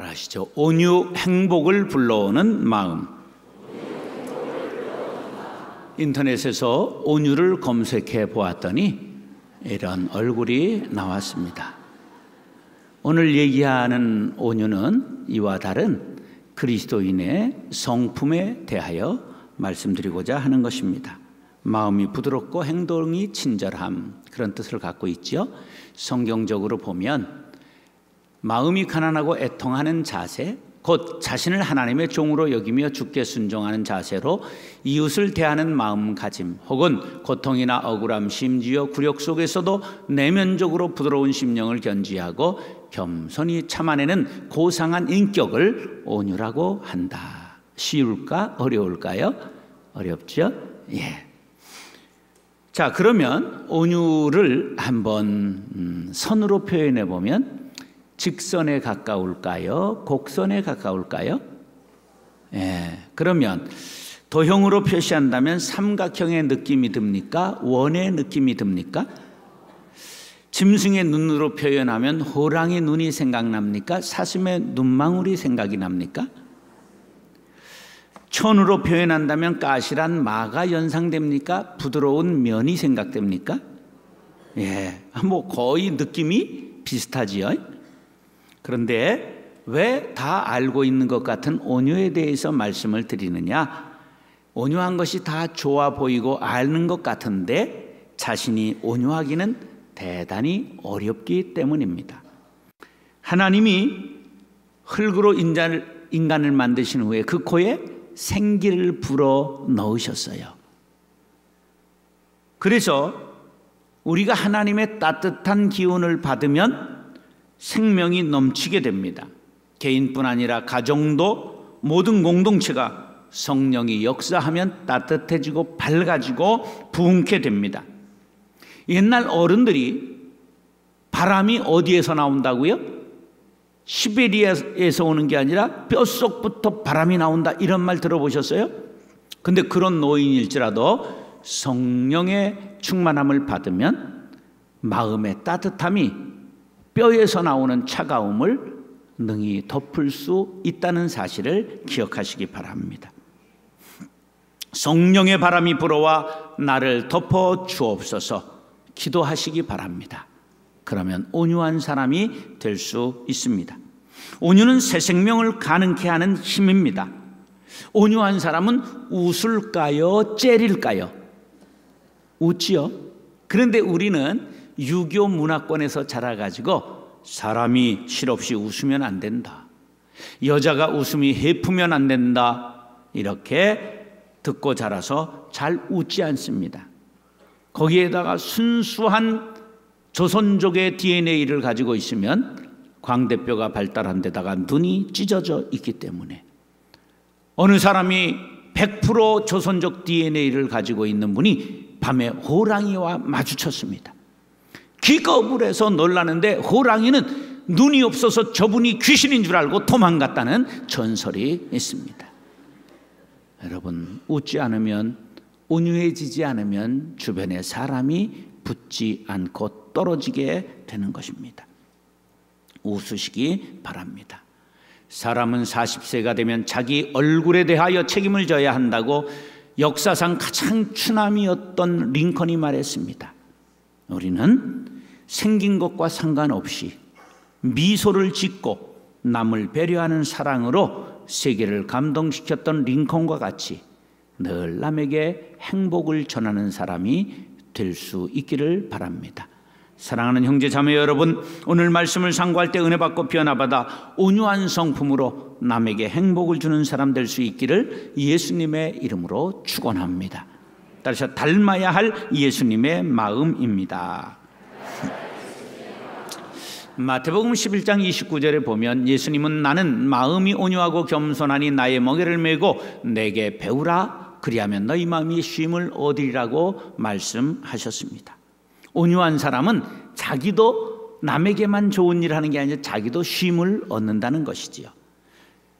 따라하시죠. 온유 행복을 불러오는 마음. 인터넷에서 온유를 검색해 보았더니 이런 얼굴이 나왔습니다. 오늘 얘기하는 온유는 이와 다른 그리스도인의 성품에 대하여 말씀드리고자 하는 것입니다. 마음이 부드럽고 행동이 친절함, 그런 뜻을 갖고 있죠. 성경적으로 보면 마음이 가난하고 애통하는 자세, 곧 자신을 하나님의 종으로 여기며 주께 순종하는 자세로 이웃을 대하는 마음가짐, 혹은 고통이나 억울함, 심지어 굴욕 속에서도 내면적으로 부드러운 심령을 견지하고 겸손히 참아내는 고상한 인격을 온유라고 한다. 쉬울까? 어려울까요? 어렵죠? 예. 자, 그러면 온유를 한번 선으로 표현해 보면 직선에 가까울까요? 곡선에 가까울까요? 예. 그러면 도형으로 표시한다면 삼각형의 느낌이 듭니까? 원의 느낌이 듭니까? 짐승의 눈으로 표현하면 호랑이 눈이 생각납니까? 사슴의 눈망울이 생각이 납니까? 천으로 표현한다면 까실한 마가 연상됩니까? 부드러운 면이 생각됩니까? 예, 뭐 거의 느낌이 비슷하지요. 그런데 왜 다 알고 있는 것 같은 온유에 대해서 말씀을 드리느냐? 온유한 것이 다 좋아 보이고 아는 것 같은데 자신이 온유하기는 대단히 어렵기 때문입니다. 하나님이 흙으로 인간을 만드신 후에 그 코에 생기를 불어 넣으셨어요. 그래서 우리가 하나님의 따뜻한 기운을 받으면 생명이 넘치게 됩니다. 개인뿐 아니라 가정도, 모든 공동체가 성령이 역사하면 따뜻해지고 밝아지고 부흥케 됩니다. 옛날 어른들이 바람이 어디에서 나온다고요? 시베리아에서 오는 게 아니라 뼛속부터 바람이 나온다, 이런 말 들어보셨어요? 근데 그런 노인일지라도 성령의 충만함을 받으면 마음의 따뜻함이 뼈에서 나오는 차가움을 능히 덮을 수 있다는 사실을 기억하시기 바랍니다. 성령의 바람이 불어와 나를 덮어 주옵소서 기도하시기 바랍니다. 그러면 온유한 사람이 될 수 있습니다. 온유는 새 생명을 가능케 하는 힘입니다. 온유한 사람은 웃을까요? 째릴까요? 웃지요. 그런데 우리는 유교 문화권에서 자라가지고 사람이 실없이 웃으면 안 된다, 여자가 웃음이 해프면 안 된다, 이렇게 듣고 자라서 잘 웃지 않습니다. 거기에다가 순수한 조선족의 DNA를 가지고 있으면 광대뼈가 발달한 데다가 눈이 찢어져 있기 때문에, 어느 사람이 100% 조선족 DNA를 가지고 있는 분이 밤에 호랑이와 마주쳤습니다. 귀가 억울해서 놀라는데 호랑이는 눈이 없어서 저분이 귀신인 줄 알고 도망갔다는 전설이 있습니다. 여러분, 웃지 않으면, 온유해지지 않으면 주변에 사람이 붙지 않고 떨어지게 되는 것입니다. 웃으시기 바랍니다. 사람은 40세가 되면 자기 얼굴에 대하여 책임을 져야 한다고 역사상 가장 추남이었던 링컨이 말했습니다. 우리는 생긴 것과 상관없이 미소를 짓고 남을 배려하는 사랑으로 세계를 감동시켰던 링컨과 같이 늘 남에게 행복을 전하는 사람이 될 수 있기를 바랍니다. 사랑하는 형제 자매 여러분, 오늘 말씀을 상고할 때 은혜 받고 변화받아 온유한 성품으로 남에게 행복을 주는 사람 될 수 있기를 예수님의 이름으로 축원합니다. 따라서 닮아야 할 예수님의 마음입니다. 마태복음 11장 29절에 보면 예수님은 나는 마음이 온유하고 겸손하니 나의 멍에를 메고 내게 배우라, 그리하면 너희 마음이 쉼을 얻으리라고 말씀하셨습니다. 온유한 사람은 자기도 남에게만 좋은 일을 하는 게 아니라 자기도 쉼을 얻는다는 것이지요.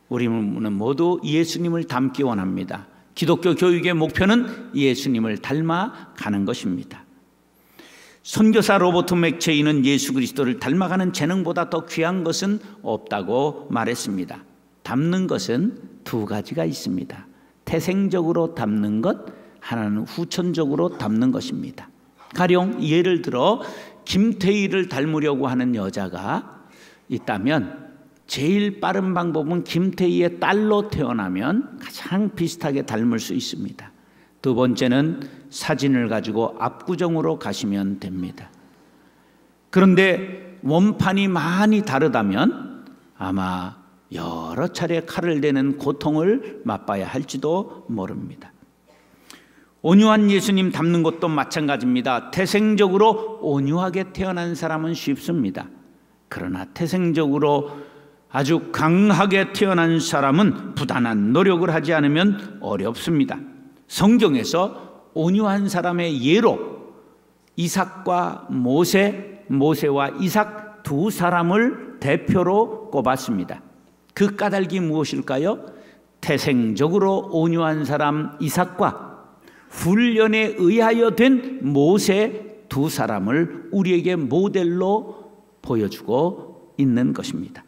우리는 모두 예수님을 닮기 원합니다. 기독교 교육의 목표는 예수님을 닮아가는 것입니다. 선교사 로버트 맥체이는 예수 그리스도를 닮아가는 재능보다 더 귀한 것은 없다고 말했습니다. 닮는 것은 두 가지가 있습니다. 태생적으로 닮는 것, 하나는 후천적으로 닮는 것입니다. 가령 예를 들어 김태희를 닮으려고 하는 여자가 있다면 제일 빠른 방법은 김태희의 딸로 태어나면 가장 비슷하게 닮을 수 있습니다. 두 번째는 사진을 가지고 압구정으로 가시면 됩니다. 그런데 원판이 많이 다르다면 아마 여러 차례 칼을 대는 고통을 맛봐야 할지도 모릅니다. 온유한 예수님 닮는 것도 마찬가지입니다. 태생적으로 온유하게 태어난 사람은 쉽습니다. 그러나 태생적으로 아주 강하게 태어난 사람은 부단한 노력을 하지 않으면 어렵습니다. 성경에서 온유한 사람의 예로 이삭과 모세와 이삭 두 사람을 대표로 꼽았습니다. 그 까닭이 무엇일까요? 태생적으로 온유한 사람 이삭과 훈련에 의하여 된 모세 두 사람을 우리에게 모델로 보여주고 있는 것입니다.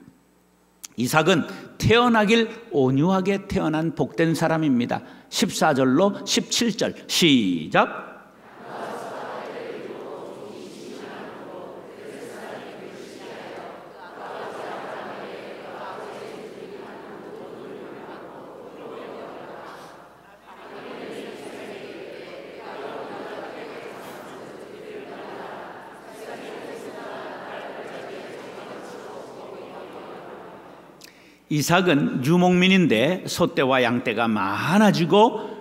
이삭은 태어나길 온유하게 태어난 복된 사람입니다. 14절로 17절 시작. 이삭은 유목민인데 소떼와 양떼가 많아지고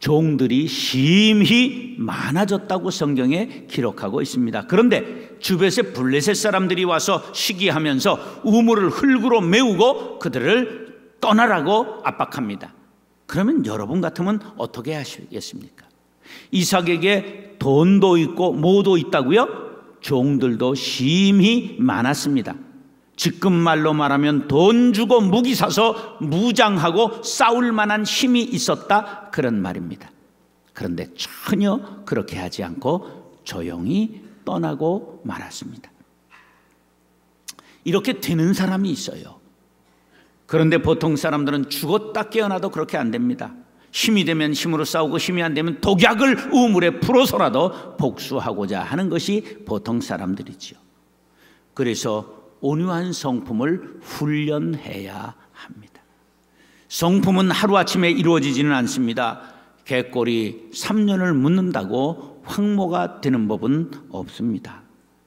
종들이 심히 많아졌다고 성경에 기록하고 있습니다. 그런데 주벳의 블레셋 사람들이 와서 시기하면서 우물을 흙으로 메우고 그들을 떠나라고 압박합니다. 그러면 여러분 같으면 어떻게 하시겠습니까? 이삭에게 돈도 있고 뭐도 있다고요? 종들도 심히 많았습니다. 지금 말로 말하면 돈 주고 무기 사서 무장하고 싸울 만한 힘이 있었다, 그런 말입니다. 그런데 전혀 그렇게 하지 않고 조용히 떠나고 말았습니다. 이렇게 되는 사람이 있어요. 그런데 보통 사람들은 죽었다 깨어나도 그렇게 안 됩니다. 힘이 되면 힘으로 싸우고 힘이 안 되면 독약을 우물에 풀어서라도 복수하고자 하는 것이 보통 사람들이지요. 그래서 온유한 성품을 훈련해야 합니다. 성품은 하루아침에 이루어지지는 않습니다. 갯골이 3년을 묻는다고 황무가 되는 법은 없습니다.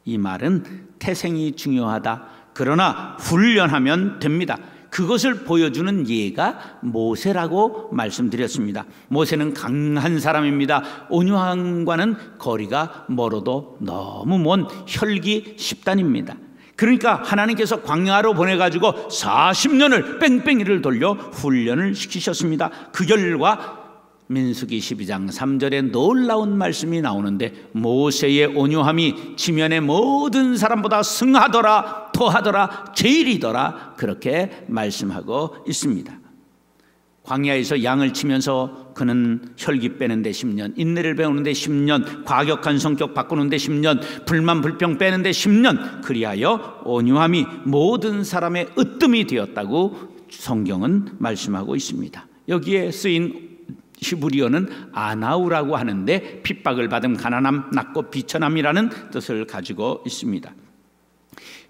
이 말은 태생이 중요하다. 그러나 훈련하면 됩니다. 그것을 보여주는 예가 모세라고 말씀드렸습니다. 모세는 강한 사람입니다. 온유함과는 거리가 멀어도 너무 먼 혈기 10단입니다. 그러니까 하나님께서 광야로 보내가지고 40년을 뺑뺑이를 돌려 훈련을 시키셨습니다. 그 결과 민수기 12장 3절에 놀라운 말씀이 나오는데 모세의 온유함이 지면의 모든 사람보다 승하더라, 더하더라, 제일이더라, 그렇게 말씀하고 있습니다. 광야에서 양을 치면서 그는 혈기 빼는데 10년, 인내를 배우는데 10년, 과격한 성격 바꾸는데 10년, 불만 불평 빼는데 10년, 그리하여 온유함이 모든 사람의 으뜸이 되었다고 성경은 말씀하고 있습니다. 여기에 쓰인 히브리어는 아나우라고 하는데 핍박을 받음, 가난함, 낮고 비천함이라는 뜻을 가지고 있습니다.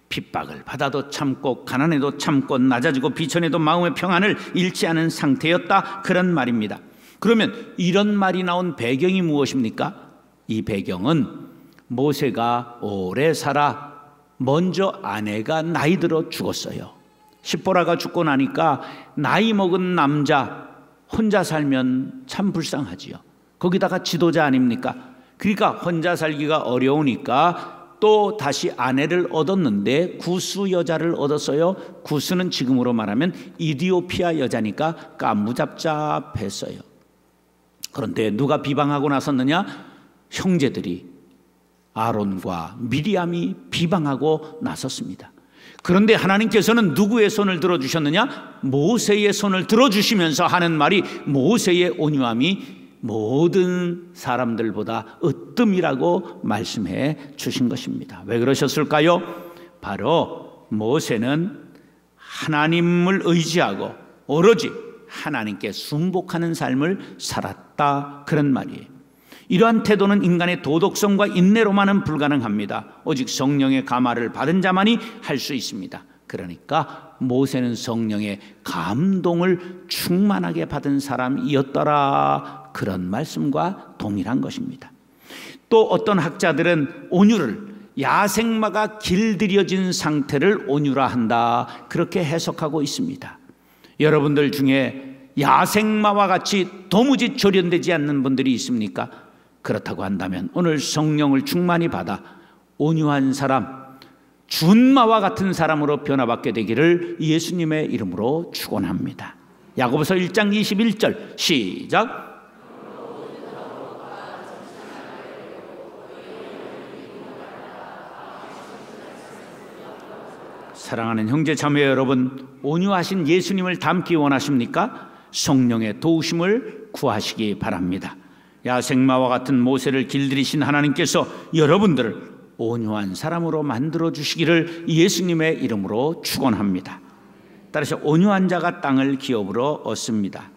핍박을 받아도 참고 가난해도 참고 낮아지고 비천해도 마음의 평안을 잃지 않은 상태였다, 그런 말입니다. 그러면 이런 말이 나온 배경이 무엇입니까? 이 배경은 모세가 오래 살아 먼저 아내가 나이 들어 죽었어요. 십보라가 죽고 나니까 나이 먹은 남자 혼자 살면 참 불쌍하지요. 거기다가 지도자 아닙니까? 그러니까 혼자 살기가 어려우니까 또 다시 아내를 얻었는데 구스 여자를 얻었어요. 구스는 지금으로 말하면 이디오피아 여자니까 까무잡잡했어요. 그런데 누가 비방하고 나섰느냐? 형제들이 아론과 미리암이 비방하고 나섰습니다. 그런데 하나님께서는 누구의 손을 들어주셨느냐? 모세의 손을 들어주시면서 하는 말이 모세의 온유함이 모든 사람들보다 으뜸이라고 말씀해 주신 것입니다. 왜 그러셨을까요? 바로 모세는 하나님을 의지하고 오로지 하나님께 순복하는 삶을 살았다, 그런 말이에요. 이러한 태도는 인간의 도덕성과 인내로만은 불가능합니다. 오직 성령의 감화를 받은 자만이 할 수 있습니다. 그러니까 모세는 성령의 감동을 충만하게 받은 사람이었더라, 그런 말씀과 동일한 것입니다. 또 어떤 학자들은 온유를 야생마가 길들여진 상태를 온유라 한다, 그렇게 해석하고 있습니다. 여러분들 중에 야생마와 같이 도무지 조련되지 않는 분들이 있습니까? 그렇다고 한다면 오늘 성령을 충만히 받아 온유한 사람, 준마와 같은 사람으로 변화받게 되기를 예수님의 이름으로 축원합니다. 야고보서 1장 21절 시작. 사랑하는 형제 자매 여러분, 온유하신 예수님을 닮기 원하십니까? 성령의 도우심을 구하시기 바랍니다. 야생마와 같은 모세를 길들이신 하나님께서 여러분들을 온유한 사람으로 만들어 주시기를 예수님의 이름으로 축원합니다. 따라서 온유한 자가 땅을 기업으로 얻습니다.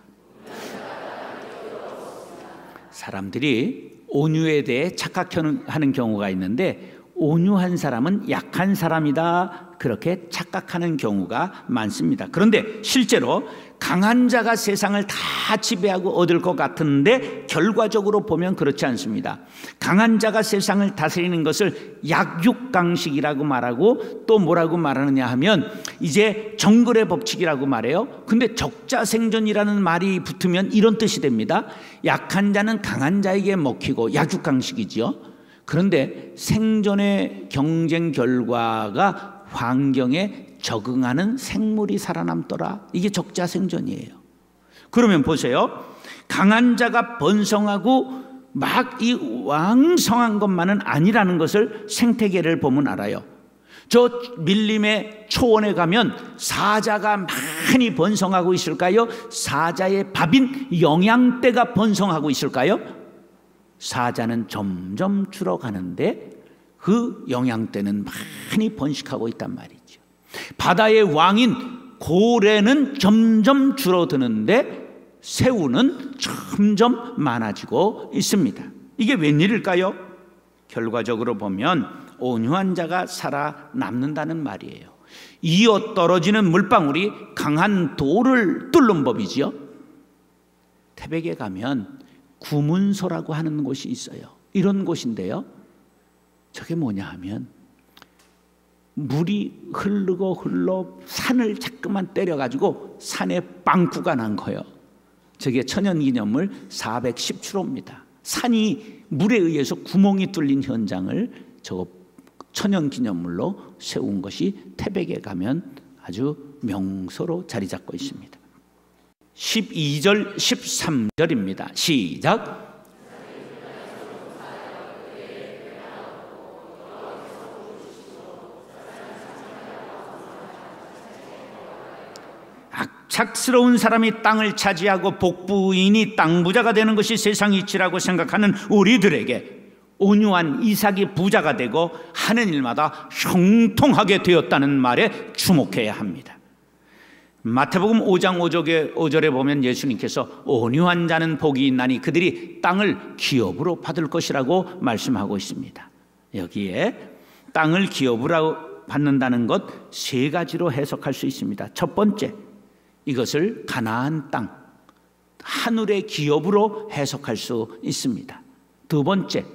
사람들이 온유에 대해 착각하는 경우가 있는데, 온유한 사람은 약한 사람이다, 그렇게 착각하는 경우가 많습니다. 그런데 실제로 강한 자가 세상을 다 지배하고 얻을 것 같은데 결과적으로 보면 그렇지 않습니다. 강한 자가 세상을 다스리는 것을 약육강식이라고 말하고, 또 뭐라고 말하느냐 하면 이제 정글의 법칙이라고 말해요. 근데 적자생존이라는 말이 붙으면 이런 뜻이 됩니다. 약한 자는 강한 자에게 먹히고 약육강식이죠. 그런데 생존의 경쟁 결과가 환경에 적응하는 생물이 살아남더라, 이게 적자생존이에요. 그러면 보세요, 강한 자가 번성하고 막 이 왕성한 것만은 아니라는 것을 생태계를 보면 알아요. 저 밀림의 초원에 가면 사자가 많이 번성하고 있을까요? 사자의 밥인 영양대가 번성하고 있을까요? 사자는 점점 줄어가는데 그 영양대는 많이 번식하고 있단 말이죠. 바다의 왕인 고래는 점점 줄어드는데 새우는 점점 많아지고 있습니다. 이게 웬일일까요? 결과적으로 보면 온유한 자가 살아남는다는 말이에요. 이어 떨어지는 물방울이 강한 돌을 뚫는 법이지요. 태백에 가면 구문소라고 하는 곳이 있어요. 이런 곳인데요, 저게 뭐냐 하면 물이 흘러 산을 자꾸만 때려가지고 산에 빵꾸가 난 거예요. 저게 천연기념물 410초입니다. 산이 물에 의해서 구멍이 뚫린 현장을 저거 천연기념물로 세운 것이 태백에 가면 아주 명소로 자리 잡고 있습니다. 12절 13절입니다. 시작. 악착스러운 사람이 땅을 차지하고 복부인이 땅 부자가 되는 것이 세상 이치라고 생각하는 우리들에게 온유한 이삭이 부자가 되고 하는 일마다 형통하게 되었다는 말에 주목해야 합니다. 마태복음 5장 5절에 보면 예수님께서 온유한 자는 복이 있나니 그들이 땅을 기업으로 받을 것이라고 말씀하고 있습니다. 여기에 땅을 기업으로 받는다는 것 세 가지로 해석할 수 있습니다. 첫 번째, 이것을 가나안 땅, 하늘의 기업으로 해석할 수 있습니다. 두 번째,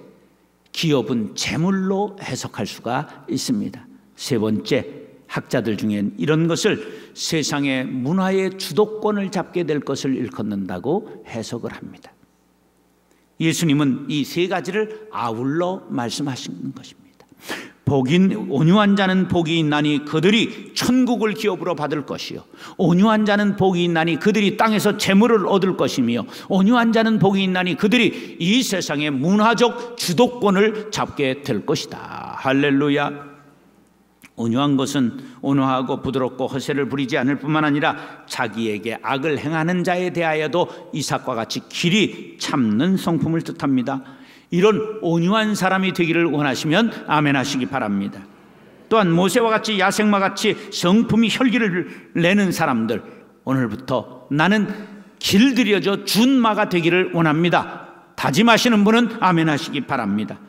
기업은 재물로 해석할 수가 있습니다. 세 번째, 학자들 중엔 이런 것을 세상의 문화의 주도권을 잡게 될 것을 일컫는다고 해석을 합니다. 예수님은 이 세 가지를 아울러 말씀하시는 것입니다. 온유한 자는 복이 있나니 그들이 천국을 기업으로 받을 것이요, 온유한 자는 복이 있나니 그들이 땅에서 재물을 얻을 것이며, 온유한 자는 복이 있나니 그들이 이 세상의 문화적 주도권을 잡게 될 것이다. 할렐루야. 온유한 것은 온화하고 부드럽고 허세를 부리지 않을 뿐만 아니라 자기에게 악을 행하는 자에 대하여도 이삭과 같이 길이 참는 성품을 뜻합니다. 이런 온유한 사람이 되기를 원하시면 아멘 하시기 바랍니다. 또한 모세와 같이 야생마 같이 성품이 혈기를 내는 사람들, 오늘부터 나는 길들여져 준마가 되기를 원합니다. 다짐하시는 분은 아멘 하시기 바랍니다.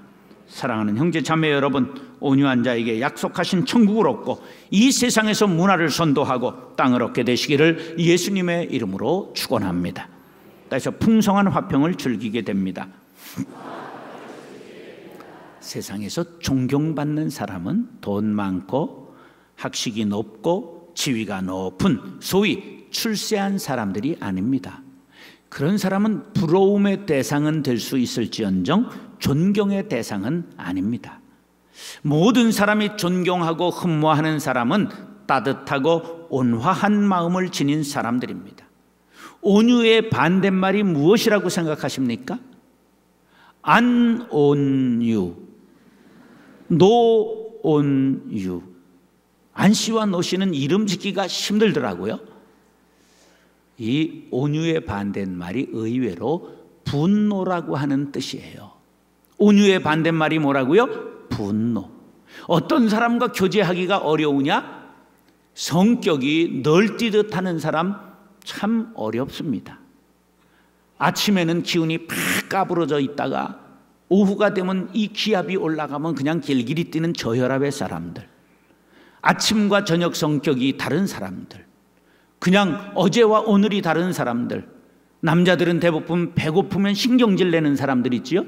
사랑하는 형제 자매 여러분, 온유한 자에게 약속하신 천국을 얻고 이 세상에서 문화를 선도하고 땅을 얻게 되시기를 예수님의 이름으로 축원합니다. 따라서 풍성한 화평을 즐기게 됩니다. 세상에서 존경받는 사람은 돈 많고 학식이 높고 지위가 높은 소위 출세한 사람들이 아닙니다. 그런 사람은 부러움의 대상은 될 수 있을지언정 존경의 대상은 아닙니다. 모든 사람이 존경하고 흠모하는 사람은 따뜻하고 온화한 마음을 지닌 사람들입니다. 온유의 반대말이 무엇이라고 생각하십니까? 안온유, 노온유. 안씨와 노씨는 이름 짓기가 힘들더라고요. 이 온유의 반대말이 의외로 분노라고 하는 뜻이에요. 온유의 반대말이 뭐라고요? 분노. 어떤 사람과 교제하기가 어려우냐? 성격이 널뛰듯 하는 사람 참 어렵습니다. 아침에는 기운이 팍 까부러져 있다가 오후가 되면 이 기압이 올라가면 그냥 길길이 뛰는 저혈압의 사람들, 아침과 저녁 성격이 다른 사람들, 그냥 어제와 오늘이 다른 사람들, 남자들은 대부분 배고프면 신경질 내는 사람들 있지요.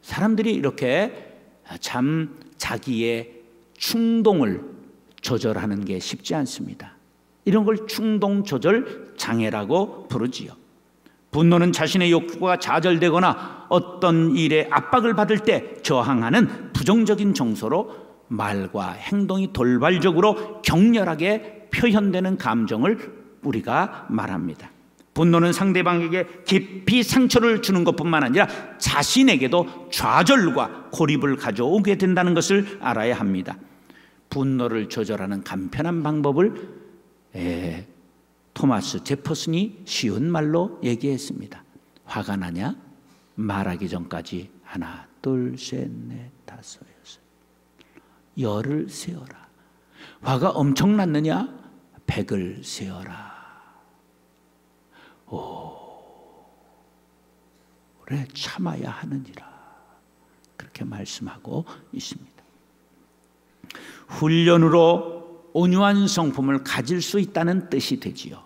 사람들이 이렇게 참 자기의 충동을 조절하는 게 쉽지 않습니다. 이런 걸 충동 조절 장애라고 부르지요. 분노는 자신의 욕구가 좌절되거나 어떤 일에 압박을 받을 때 저항하는 부정적인 정서로 말과 행동이 돌발적으로 격렬하게 표현되는 감정을 우리가 말합니다. 분노는 상대방에게 깊이 상처를 주는 것뿐만 아니라 자신에게도 좌절과 고립을 가져오게 된다는 것을 알아야 합니다. 분노를 조절하는 간편한 방법을 토마스 제퍼슨이 쉬운 말로 얘기했습니다. 화가 나냐? 말하기 전까지 하나, 둘, 셋, 넷, 다섯, 여섯, 열을 세어라. 화가 엄청 났느냐? 100을 세어라. 오래 참아야 하느니라. 그렇게 말씀하고 있습니다. 훈련으로 온유한 성품을 가질 수 있다는 뜻이 되지요.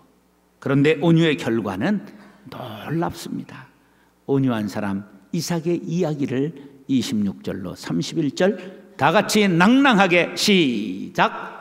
그런데 온유의 결과는 놀랍습니다. 온유한 사람 이삭의 이야기를 26절로 31절 다 같이 낭낭하게 시작.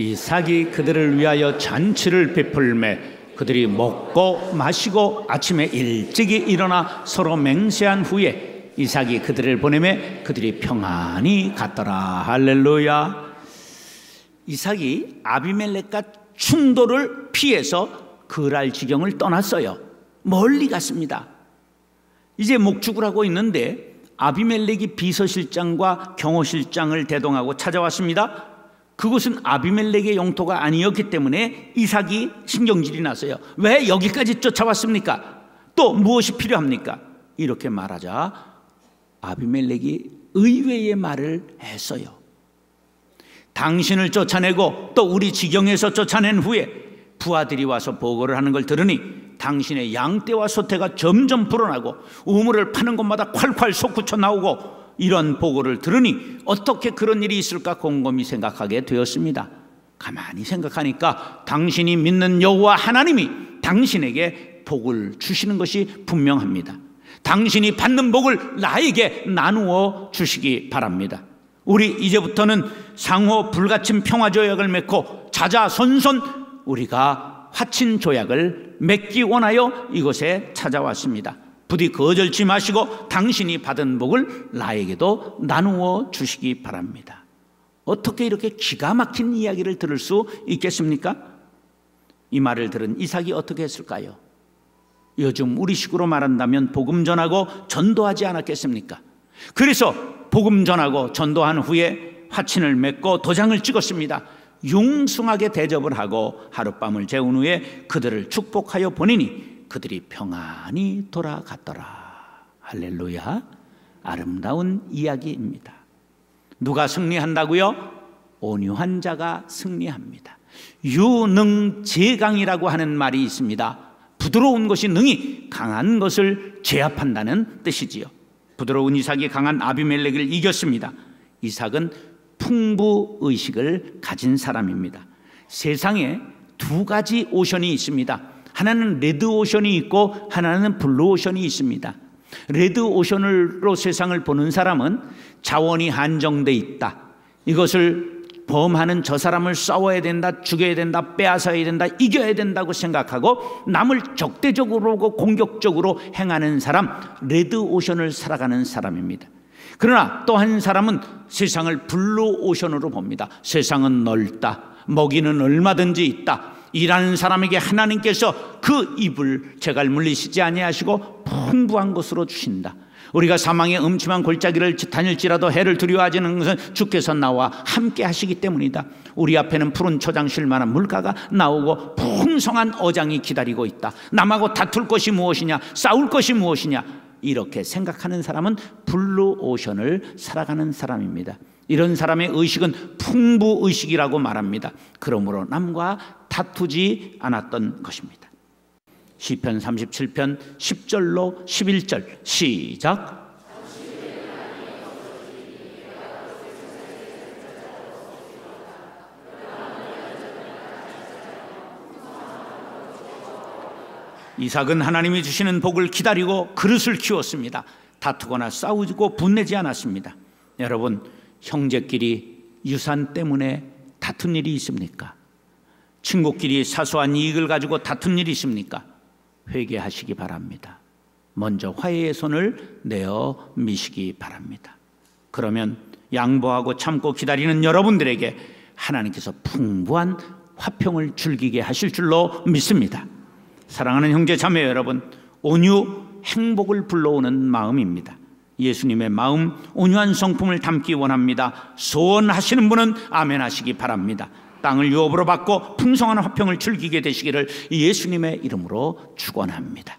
이삭이 그들을 위하여 잔치를 베풀매 그들이 먹고 마시고 아침에 일찍이 일어나 서로 맹세한 후에 이삭이 그들을 보내매 그들이 평안히 갔더라. 할렐루야. 이삭이 아비멜렉과 충돌을 피해서 그랄 지경을 떠났어요. 멀리 갔습니다. 이제 목축을 하고 있는데 아비멜렉이 비서실장과 경호실장을 대동하고 찾아왔습니다. 그곳은 아비멜렉의 영토가 아니었기 때문에 이삭이 신경질이 났어요. 왜 여기까지 쫓아왔습니까? 또 무엇이 필요합니까? 이렇게 말하자 아비멜렉이 의외의 말을 했어요. 당신을 쫓아내고 또 우리 지경에서 쫓아낸 후에 부하들이 와서 보고를 하는 걸 들으니 당신의 양떼와 소떼가 점점 불어나고 우물을 파는 곳마다 콸콸 솟구쳐 나오고 이런 보고를 들으니 어떻게 그런 일이 있을까 곰곰이 생각하게 되었습니다. 가만히 생각하니까 당신이 믿는 여호와 하나님이 당신에게 복을 주시는 것이 분명합니다. 당신이 받는 복을 나에게 나누어 주시기 바랍니다. 우리 이제부터는 상호 불가침 평화조약을 맺고 자자손손 우리가 화친조약을 맺기 원하여 이곳에 찾아왔습니다. 부디 거절치 마시고 당신이 받은 복을 나에게도 나누어 주시기 바랍니다. 어떻게 이렇게 기가 막힌 이야기를 들을 수 있겠습니까? 이 말을 들은 이삭이 어떻게 했을까요? 요즘 우리식으로 말한다면 복음 전하고 전도하지 않았겠습니까? 그래서 복음 전하고 전도한 후에 화친을 맺고 도장을 찍었습니다. 융숭하게 대접을 하고 하룻밤을 재운 후에 그들을 축복하여 보내니 그들이 평안히 돌아갔더라. 할렐루야. 아름다운 이야기입니다. 누가 승리한다고요? 온유한 자가 승리합니다. 유능제강이라고 하는 말이 있습니다. 부드러운 것이 능히 강한 것을 제압한다는 뜻이지요. 부드러운 이삭이 강한 아비멜렉을 이겼습니다. 이삭은 풍부의식을 가진 사람입니다. 세상에 두 가지 오션이 있습니다. 하나는 레드 오션이 있고 하나는 블루 오션이 있습니다. 레드 오션으로 세상을 보는 사람은 자원이 한정돼 있다. 이것을 범하는 저 사람을 싸워야 된다, 죽여야 된다, 빼앗아야 된다, 이겨야 된다고 생각하고 남을 적대적으로 공격적으로 행하는 사람, 레드 오션을 살아가는 사람입니다. 그러나 또 한 사람은 세상을 블루 오션으로 봅니다. 세상은 넓다, 먹이는 얼마든지 있다. 일하는 사람에게 하나님께서 그 입을 재갈 물리시지 아니하시고 풍부한 것으로 주신다. 우리가 사망의 음침한 골짜기를 다닐지라도 해를 두려워하지 않는 것은 주께서 나와 함께 하시기 때문이다. 우리 앞에는 푸른 초장 쉴만한 물가가 나오고 풍성한 어장이 기다리고 있다. 남하고 다툴 것이 무엇이냐, 싸울 것이 무엇이냐, 이렇게 생각하는 사람은 블루 오션을 살아가는 사람입니다. 이런 사람의 의식은 풍부의식이라고 말합니다. 그러므로 남과 다투지 않았던 것입니다. 시편 37편 10절로 11절 시작. 이삭은 하나님이 주시는 복을 기다리고 그릇을 키웠습니다. 다투거나 싸우고 분내지 않았습니다. 여러분, 형제끼리 유산 때문에 다툰 일이 있습니까? 친구끼리 사소한 이익을 가지고 다툰 일이 있습니까? 회개하시기 바랍니다. 먼저 화해의 손을 내어 미시기 바랍니다. 그러면 양보하고 참고 기다리는 여러분들에게 하나님께서 풍부한 화평을 즐기게 하실 줄로 믿습니다. 사랑하는 형제 자매 여러분, 온유 행복을 불러오는 마음입니다. 예수님의 마음, 온유한 성품을 담기 원합니다. 소원하시는 분은 아멘 하시기 바랍니다. 땅을 유업으로 받고 풍성한 화평을 즐기게 되시기를 예수님의 이름으로 축원합니다.